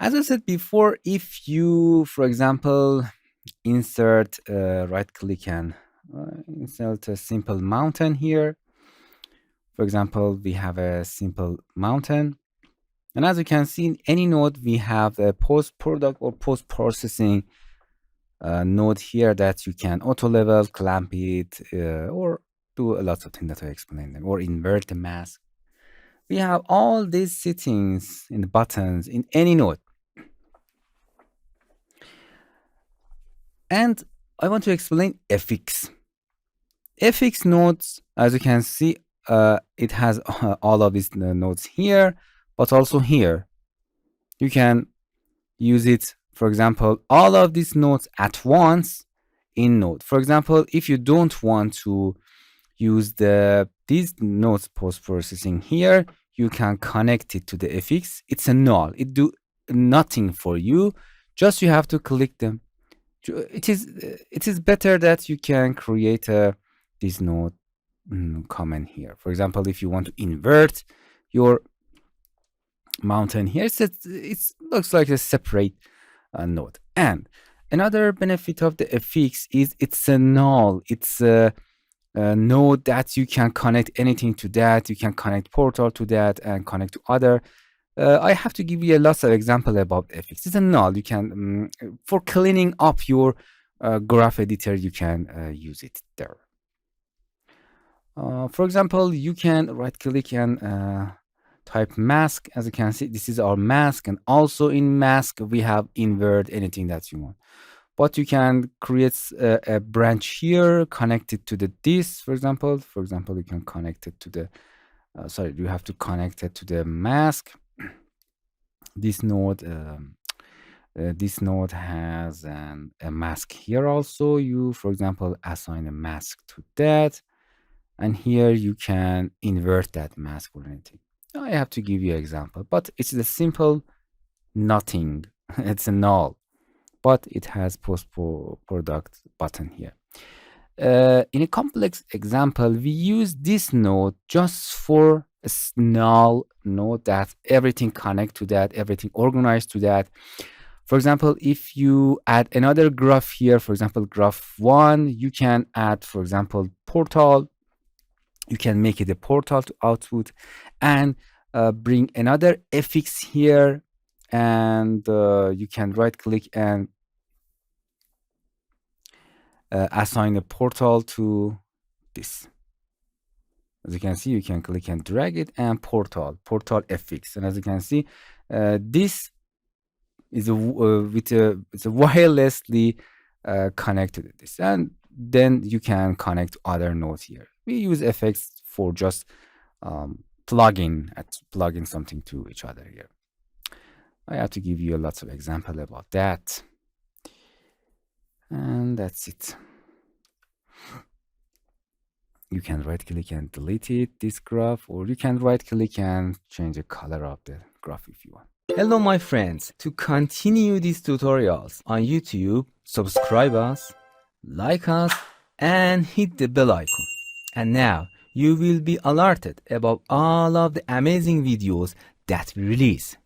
As I said before, if you, for example, insert, right click and insert a simple mountain here. For example, we have a simple mountain. And as you can see, in any node, we have a post product or post processing node here that you can auto level, clamp it, or do a lot of things that I explained them, or invert the mask. We have all these settings in the buttons in any node. And I want to explain FX. FX nodes, as you can see, it has all of these nodes here, but also here. You can use it, for example, all of these nodes at once in node. For example, if you don't want to use these nodes post-processing here, you can connect it to the FX. It's a null. It do nothing for you. Just you have to click them. It is better that you can create this node comment here. For example, if you want to invert your mountain here, it looks like a separate node. And another benefit of the FX is it's a null. It's a node that you can connect anything to that. You can connect portal to that and connect to other. I have to give you a lot of example about FX. It's a null. You can for cleaning up your graph editor, you can use it there. For example, you can right click and type mask. As you can see, this is our mask, and also in mask we have invert anything that you want. But you can create a branch here, connect it to this. For example, you can connect it to the. You have to connect it to the mask. This node has a mask here also. You, for example, assign a mask to that, and here you can invert that mask or anything. I have to give you an example, but it's a simple nothing. It's a null, but it has post product button here. In a complex example, we use this node just for a null node that everything connect to that, everything organized to that. For example, if you add another graph here, for example, graph 1, you can add, for example, portal. You can make it a portal to output and bring another FX here, and you can right click and assign a portal to this. As you can see, you can click and drag it and portal FX. And as you can see, this is it's a wirelessly connected to this, and then you can connect other nodes here. We use FX for just plugging something to each other here. I have to give you lots of example about that, and that's it. You can right click and delete it, this graph, or you can right click and change the color of the graph if you want. Hello my friends, to continue these tutorials on YouTube, subscribe us, like us, and hit the bell icon. And now you will be alerted about all of the amazing videos that we release.